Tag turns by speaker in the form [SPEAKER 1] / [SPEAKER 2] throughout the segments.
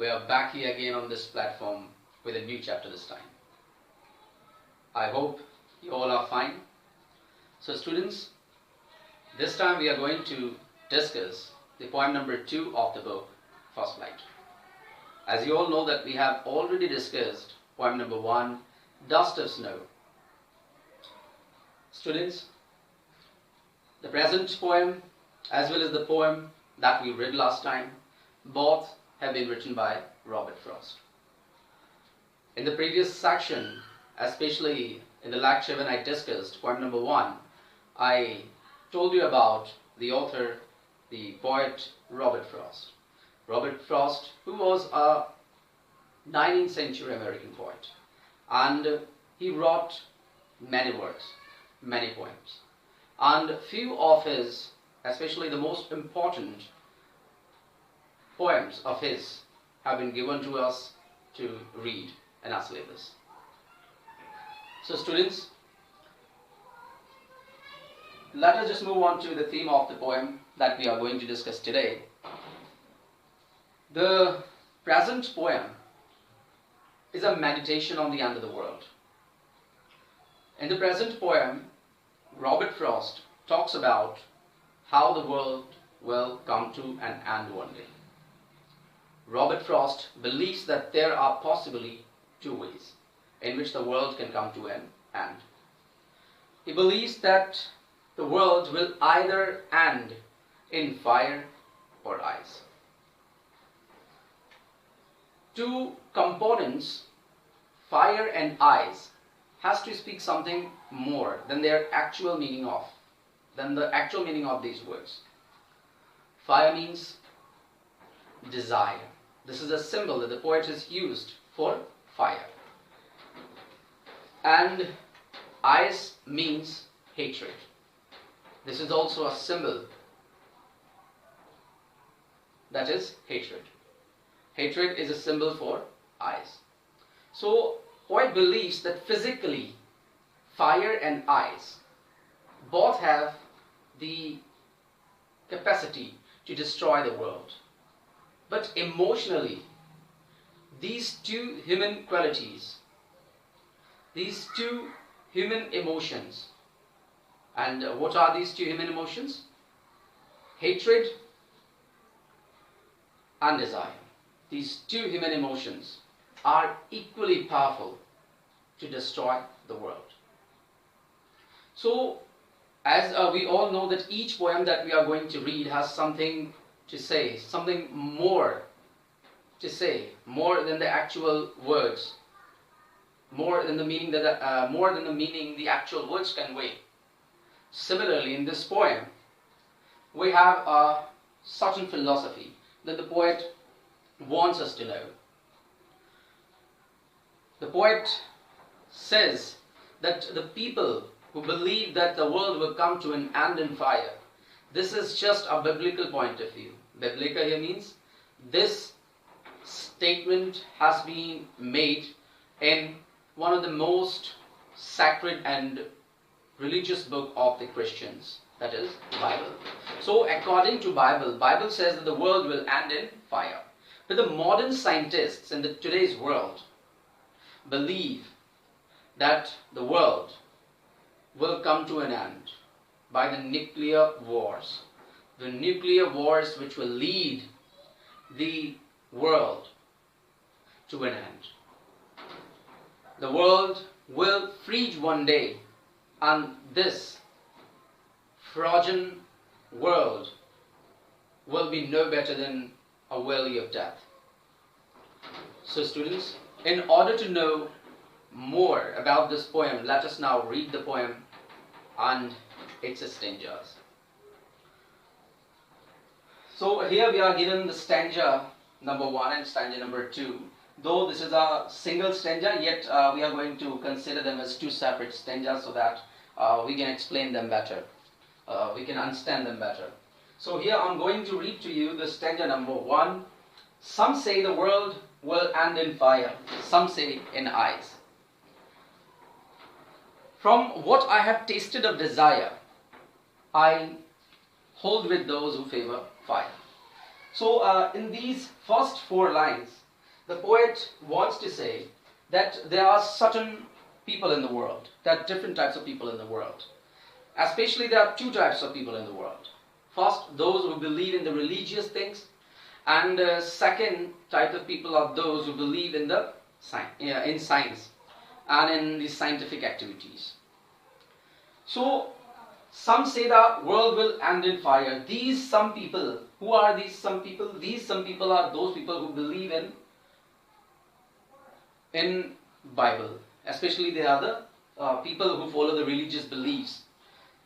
[SPEAKER 1] We are back here again on this platform with a new chapter this time. I hope you all are fine. So students, this time we are going to discuss the poem number 2 of the book, First Flight. As you all know that we have already discussed poem number 1, Dust of Snow. Students, the present poem as well as the poem that we read last time, both have been written by Robert Frost. In the previous section, especially in the lecture when I discussed poem number 1, I told you about the author, the poet Robert Frost. Robert Frost, who was a 19th century American poet, and he wrote many works, many poems, and few of his, especially the most important poems of his, have been given to us to read in our syllabus. So students, let us just move on to the theme of the poem that we are going to discuss today. The present poem is a meditation on the end of the world. In the present poem, Robert Frost talks about how the world will come to an end one day. Robert Frost believes that there are possibly two ways in which the world can come to an end. He believes that the world will either end in fire or ice. Two components, fire and ice, has to speak something more than the actual meaning of these words. Fire means desire. This is a symbol that the poet has used for fire. And ice means hatred. This is also a symbol, that is hatred. Hatred is a symbol for ice. So poet believes that physically fire and ice both have the capacity to destroy the world. But emotionally, these two human qualities, these two human emotions, and what are these two human emotions? Hatred and desire. These two human emotions are equally powerful to destroy the world. So, as we all know that each poem that we are going to read has something to say, something more to say, more than the actual words, more than the meaning the actual words convey. Similarly, in this poem, we have a certain philosophy that the poet wants us to know. The poet says that the people who believe that the world will come to an end in fire, this is just a biblical point of view. Biblical here means this statement has been made in one of the most sacred and religious book of the Christians, that is Bible. So according to Bible says that the world will end in fire. But the modern scientists in today's world believe that the world will come to an end by the nuclear wars. The nuclear wars which will lead the world to an end. The world will freeze one day, and this frozen world will be no better than a valley of death. So students, in order to know more about this poem, let us now read the poem and its stanzas. So here we are given the stanza number 1 and stanza number 2. Though this is a single stanza, yet we are going to consider them as two separate stanzas so that we can explain them better. We can understand them better. So here I'm going to read to you the stanza number 1. Some say the world will end in fire, some say in ice. From what I have tasted of desire, I hold with those who favor fire. So in these first 4 lines, The poet wants to say that there are certain people in the world, there are different types of people in the world. Especially there are two types of people in the world. First, those who believe in the religious things, and second type of people are those who believe in the in science and in the scientific activities. So some say the world will end in fire. These some people, who are these some people? These some people are those people who believe in Bible. Especially they are the people who follow the religious beliefs.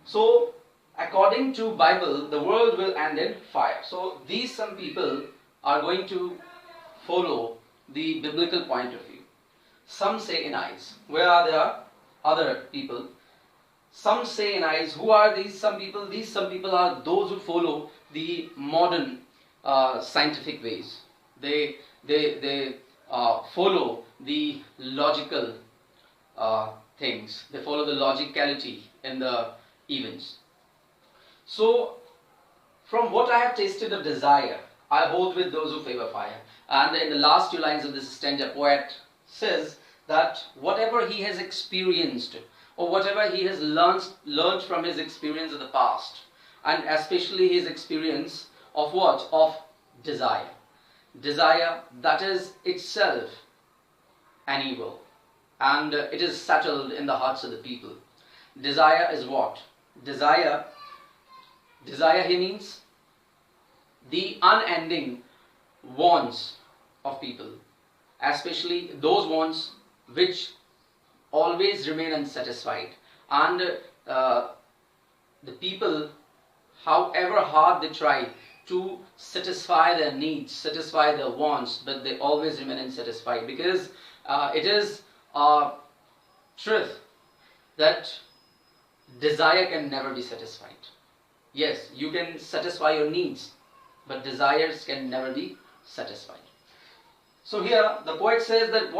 [SPEAKER 1] So according to Bible, the world will end in fire. So these some people are going to follow the biblical point of view. Some say in eyes. Where are there other people? Some say in eyes. Who are these some people? These some people are those who follow the modern scientific ways. They follow the logical things. They follow the logicality in the events. So, from what I have tasted of desire, I hold with those who favor fire. And in the last two lines of this stanza, poet says that whatever he has experienced, or whatever he has learned from his experience of the past, and especially his experience of what? Of desire. Desire that is itself an evil, and it is settled in the hearts of the people. Desire is what? Desire here means the unending wants of people, especially those wants which always remain unsatisfied, and the people, however hard they try to satisfy their needs, satisfy their wants, but they always remain unsatisfied, because it is a truth that desire can never be satisfied. Yes, you can satisfy your needs, but desires can never be satisfied. So here the poet says that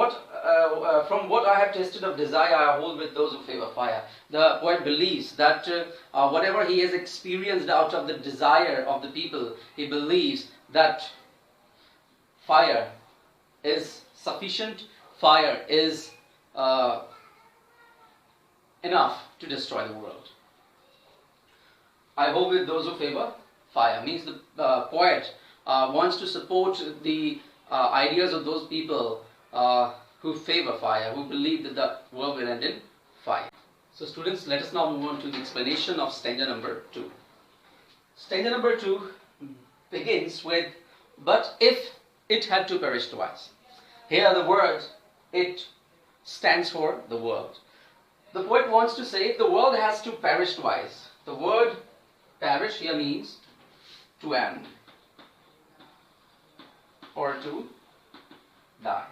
[SPEAKER 1] from what I have tasted of desire, I hold with those who favor fire. The poet believes that whatever he has experienced out of the desire of the people, he believes that fire is sufficient, fire is enough to destroy the world. I hold with those who favor fire. Means the poet wants to support the ideas of those people who favor fire, who believe that the world will end in fire. So students, let us now move on to the explanation of stanza number 2. Stanza number 2 begins with, but if it had to perish twice. Here the word it stands for the world. The poet wants to say the world has to perish twice. The word perish here means to end or to die.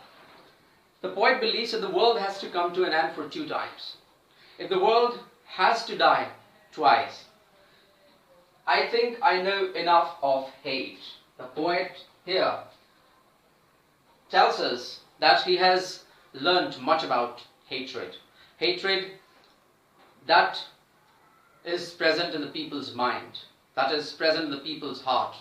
[SPEAKER 1] The poet believes that the world has to come to an end for 2 times. If the world has to die twice, I think I know enough of hate. The poet here tells us that he has learnt much about hatred. Hatred that is present in the people's mind, that is present in the people's heart.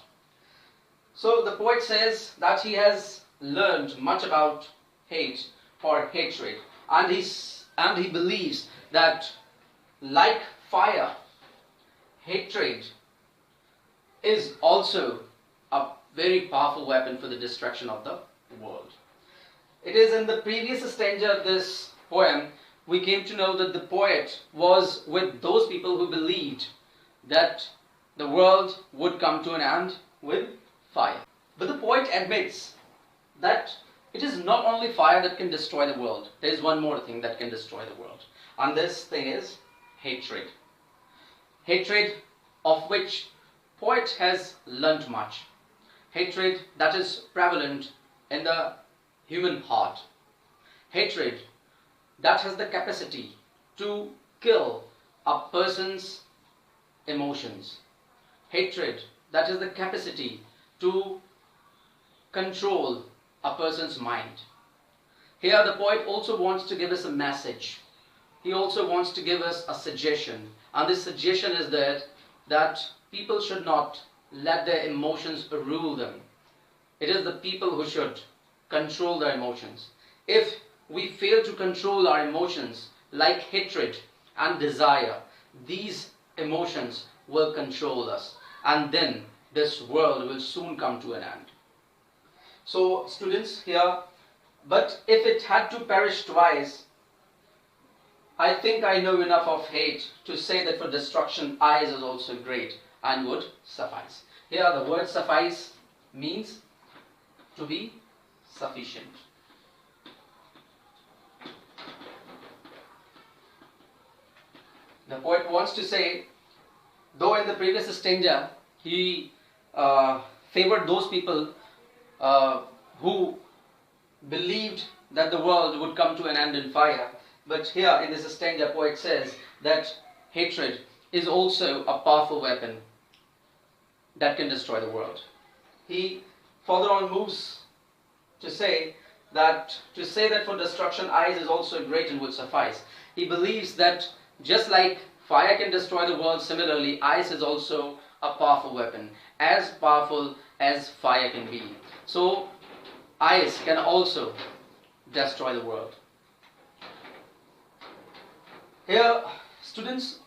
[SPEAKER 1] So the poet says that he has learned much about hate or hatred, and he believes that like fire, hatred is also a very powerful weapon for the destruction of the world. It is in the previous stanza of this poem we came to know that the poet was with those people who believed that the world would come to an end with fire. But the poet admits that it is not only fire that can destroy the world. There is one more thing that can destroy the world. And this thing is hatred. Hatred of which poet has learnt much. Hatred that is prevalent in the human heart. Hatred that has the capacity to kill a person's emotions. Hatred that has the capacity to control a person's mind. Here the poet also wants to give us a message. He also wants to give us a suggestion. And this suggestion is that people should not let their emotions rule them. It is the people who should control their emotions. If we fail to control our emotions like hatred and desire, these emotions will control us, and then this world will soon come to an end. So students here, but if it had to perish twice, I think I know enough of hate to say that for destruction eyes is also great and would suffice. Here the word suffice means to be sufficient. The poet wants to say, though in the previous stanza he favored those people who believed that the world would come to an end in fire, but here in this stanza poet says that hatred is also a powerful weapon that can destroy the world. He further on moves to say that for destruction eyes is also great and would suffice. He believes that just like fire can destroy the world, similarly ice is also a powerful weapon, as powerful as fire can be. So ice can also destroy the world. Here, students,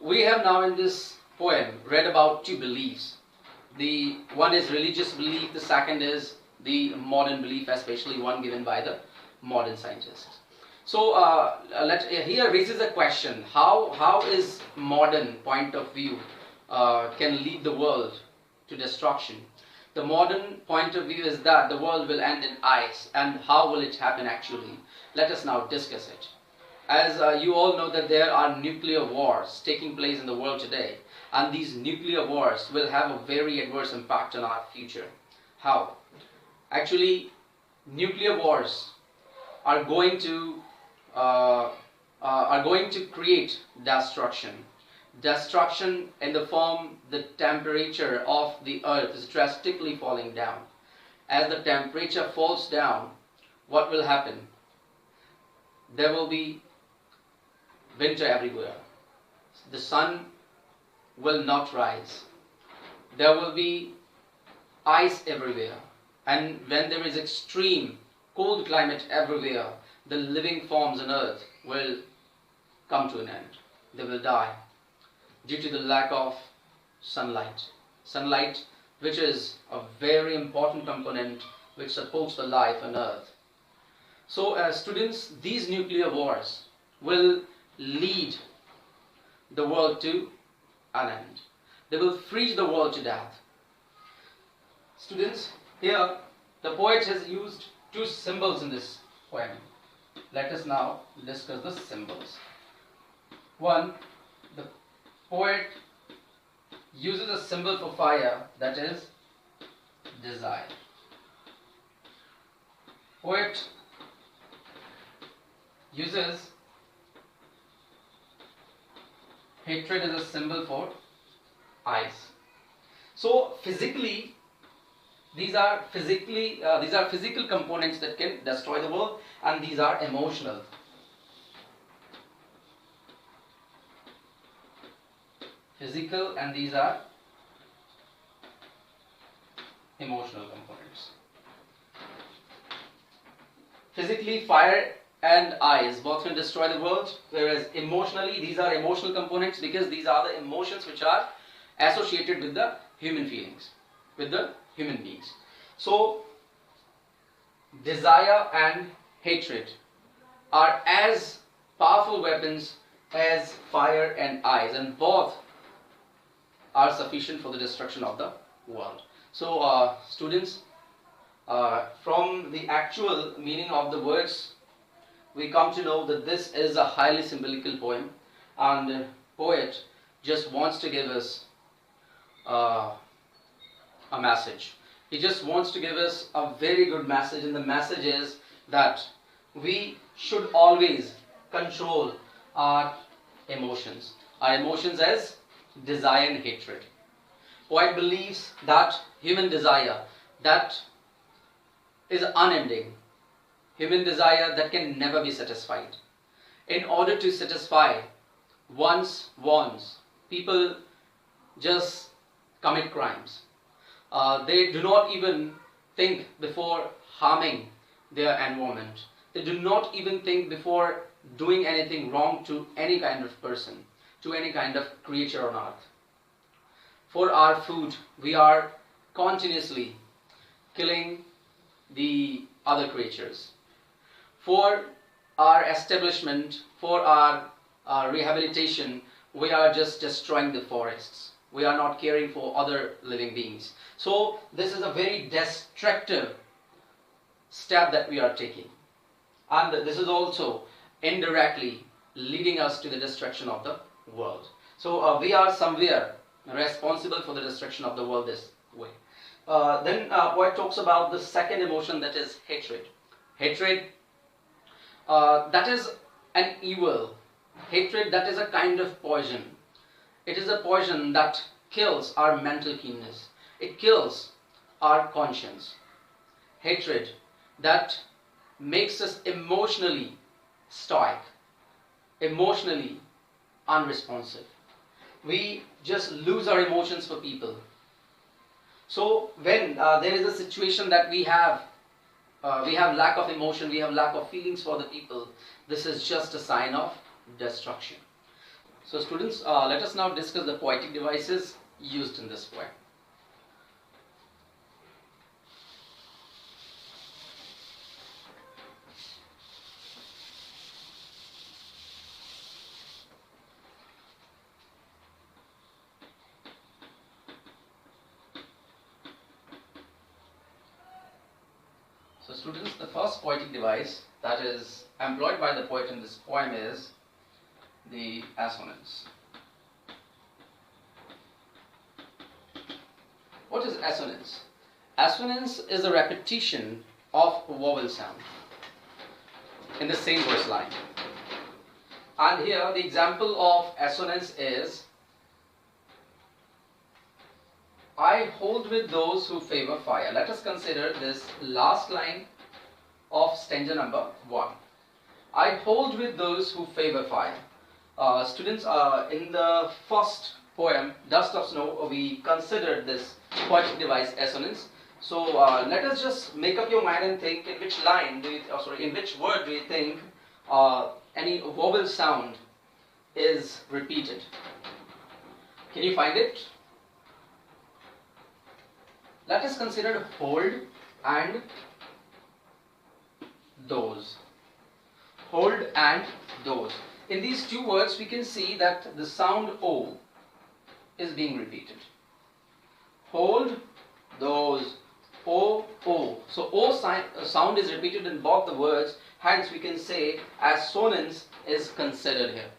[SPEAKER 1] we have now in this poem read about two beliefs. The one is religious belief, the second is the modern belief, especially one given by the modern scientists. So here raises a question: how is modern point of view can lead the world to destruction? The modern point of view is that the world will end in ice, and how will it happen actually? Let us now discuss it. As you all know that there are nuclear wars taking place in the world today, and these nuclear wars will have a very adverse impact on our future. How? Actually, nuclear wars are going to create destruction. Destruction in the form the temperature of the earth is drastically falling down. As the temperature falls down, what will happen? There will be winter everywhere. The sun will not rise. There will be ice everywhere. And when there is extreme cold climate everywhere, the living forms on earth will come to an end. They will die due to the lack of sunlight. Sunlight, which is a very important component which supports the life on earth. So as students, these nuclear wars will lead the world to an end. They will freeze the world to death. Students, here the poet has used two symbols in this poem. Let us now discuss the symbols. One, the poet uses a symbol for fire, that is desire. Poet uses hatred as a symbol for ice. So physically, these are physical components that can destroy the world, and these are emotional. Physical, and these are emotional components. Physically, fire and ice both can destroy the world, whereas emotionally, these are emotional components because these are the emotions which are associated with the human feelings, with the human beings. So, desire and hatred are as powerful weapons as fire and ice, and both are sufficient for the destruction of the world. So, students, from the actual meaning of the words, we come to know that this is a highly symbolical poem, and the poet just wants to give us a message. He just wants to give us a very good message, and the message is that we should always control our emotions. Our emotions as desire and hatred. Poet believes that human desire that is unending, human desire that can never be satisfied. In order to satisfy one's wants, people just commit crimes. They do not even think before harming their environment. They do not even think before doing anything wrong to any kind of person, to any kind of creature on earth. For our food, we are continuously killing the other creatures. For our establishment, for our rehabilitation, we are just destroying the forests. We are not caring for other living beings. So this is a very destructive step that we are taking. And this is also indirectly leading us to the destruction of the world. So we are somewhere responsible for the destruction of the world this way. Then poet talks about the second emotion, that is hatred. Hatred, that is an evil. Hatred, that is a kind of poison. It is a poison that kills our mental keenness. It kills our conscience. Hatred, that makes us emotionally stoic, emotionally unresponsive. We just lose our emotions for people. So when there is a situation that we have lack of emotion, we have lack of feelings for the people, this is just a sign of destruction. So students, let us now discuss the poetic devices used in this poem. So students, the first poetic device that is employed by the poet in this poem is the assonance. What is assonance? Assonance is a repetition of a vowel sound in the same verse line. And here the example of assonance is, I hold with those who favor fire. Let us consider this last line of stanza number 1. I hold with those who favor fire. Students, in the first poem, Dust of Snow, we considered this poetic device assonance. So let us just make up your mind and think in which line do you, in which word do you think any vowel sound is repeated? Can you find it? Let us consider hold and those. Hold and those. In these two words, we can see that the sound O is being repeated. Hold, those, O, O. So O sound is repeated in both the words. Hence, we can say assonance is considered here.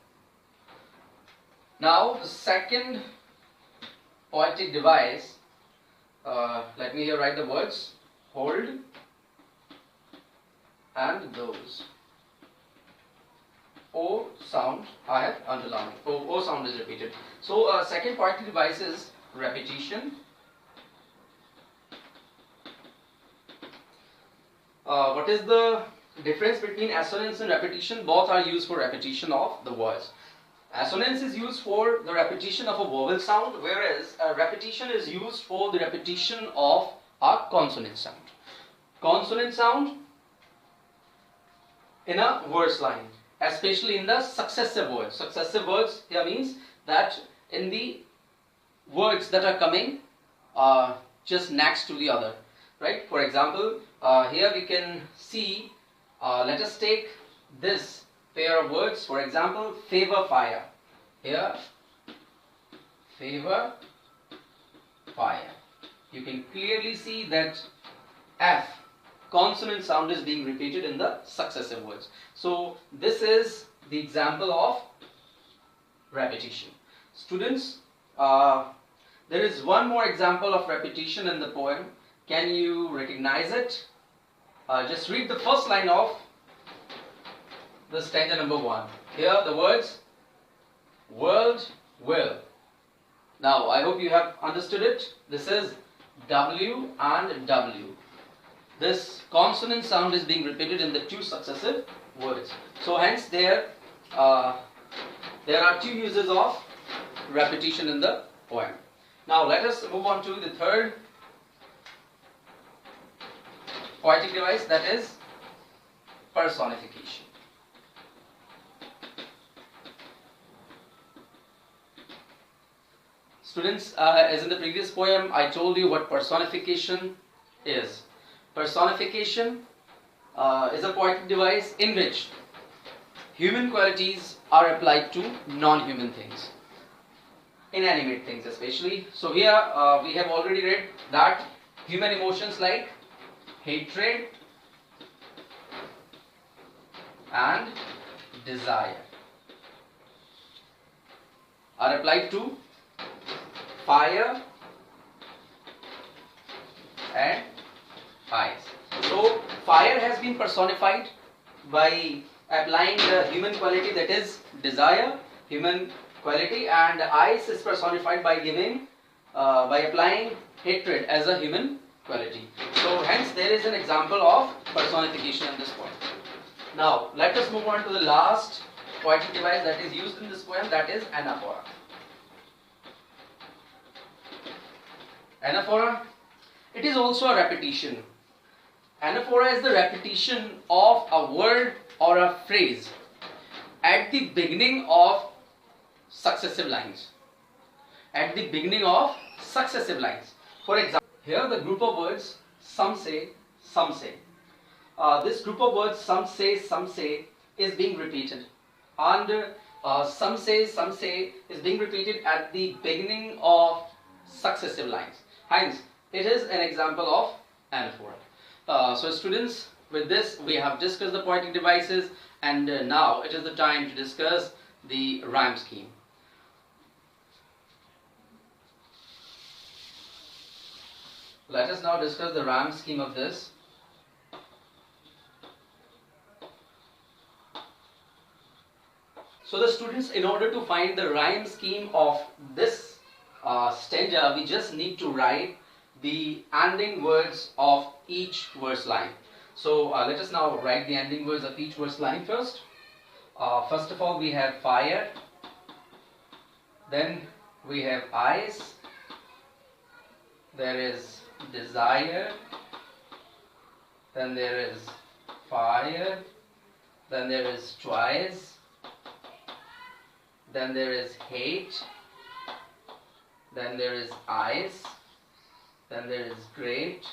[SPEAKER 1] Now, the second poetic device. Let me here write the words hold and those. O sound I have underlined. O sound is repeated. So second poetic device is repetition. What is the difference between assonance and repetition? Both are used for repetition of the words. Assonance is used for the repetition of a vowel sound, whereas repetition is used for the repetition of a consonant sound. Consonant sound in a verse line, especially in the successive words. Successive words here means that in the words that are coming just next to the other, right? For example, here we can see, let us take this pair of words, for example, favor fire. Here, favor fire. You can clearly see that F consonant sound is being repeated in the successive words. So this is the example of repetition. Students, there is one more example of repetition in the poem. Can you recognize it? Just read the first line of the stanza number 1. Here the words world will. Now I hope you have understood it. This is W and W. This consonant sound is being repeated in the two successive words. So hence there are two uses of repetition in the poem. Now let us move on to the third poetic device, that is personification. Students, as in the previous poem, I told you what personification is. Personification is a poetic device in which human qualities are applied to non-human things, inanimate things especially. So here we have already read that human emotions like hatred and desire are applied to fire and ice. So fire has been personified by applying the human quality, that is desire, human quality, and ice is personified by giving by applying hatred as a human quality. So hence there is an example of personification in this poem. Now let us move on to the last poetic device that is used in this poem, that is anaphora. Anaphora, it is also a repetition. Anaphora is the repetition of a word or a phrase at the beginning of successive lines. At the beginning of successive lines. For example, here the group of words some say, some say. This group of words some say is being repeated. And some say is being repeated at the beginning of successive lines. Hence, it is an example of anaphora. So students, with this we have discussed the poetic devices, and now it is the time to discuss the rhyme scheme. Let us now discuss the rhyme scheme of this. So the students, in order to find the rhyme scheme of this stanza, we just need to write the ending words of each verse line. So let us now write the ending words of each verse line first. First of all, we have fire, then we have ice, there is desire, then there is fire, then there is choice, then there is hate, then there is ice, then there is great,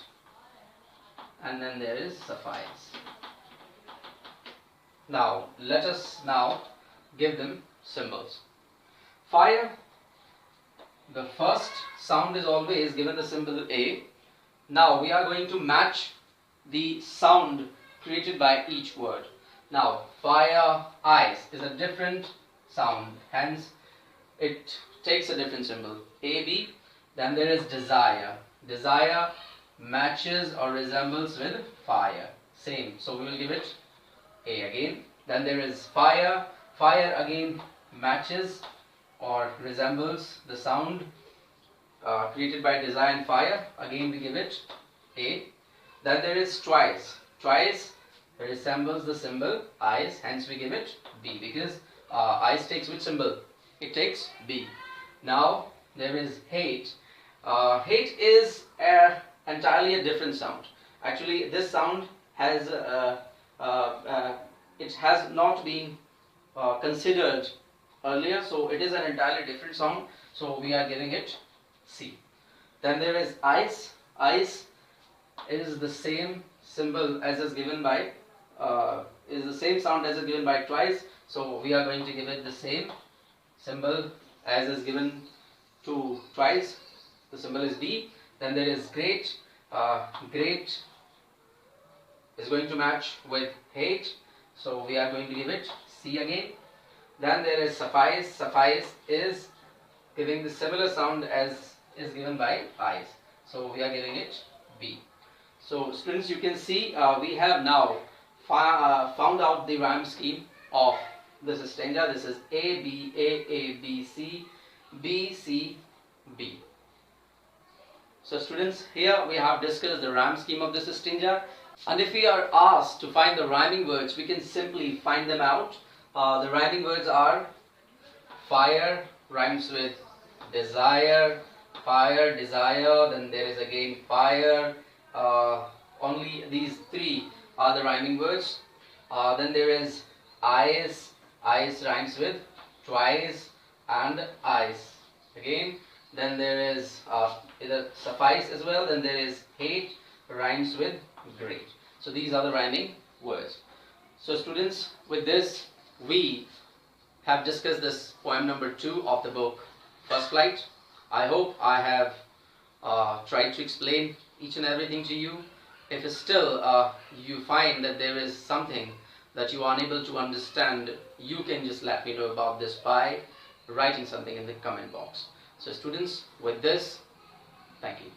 [SPEAKER 1] and then there is suffice. Now let us now give them symbols. Fire, the first sound is always given the symbol A. Now we are going to match the sound created by each word. Now fire, ice is a different sound, hence it takes a different symbol, A, B. Then there is desire. Desire matches or resembles with fire, same, so we will give it A again. Then there is fire. Fire again matches or resembles the sound created by desire and fire, again we give it A. Then there is twice. Twice resembles the symbol ice, hence we give it B, because ice takes which symbol? It takes B. Now there is hate. Hate is entirely a different sound. Actually, this sound has it has not been considered earlier, so it is an entirely different sound. So we are giving it C. Then there is ice. Ice is the same symbol as is given by is the same sound as is given by twice. So we are going to give it the same symbol as is given to twice. The symbol is D. Then there is great. Great is going to match with hate, so we are going to give it C again. Then there is suffice. Suffice is giving the similar sound as is given by ice, so we are giving it B. So students, you can see we have now found out the rhyme scheme of this stanza. This is A, B, A, B, C, B, C, B. So students, here we have discussed the rhyme scheme of this stanza, and if we are asked to find the rhyming words, we can simply find them out. The rhyming words are fire rhymes with desire, fire, desire, then there is again fire, only these three are the rhyming words. Then there is eyes. Eyes rhymes with twice and eyes. Again, then there is either suffice as well. Then there is hate, rhymes with great. So these are the rhyming words. So students, with this we have discussed this poem number 2 of the book First Flight. I hope I have tried to explain each and everything to you. If still you find that there is something that you are unable to understand, you can just let me know about this by writing something in the comment box. So students, with this, thank you.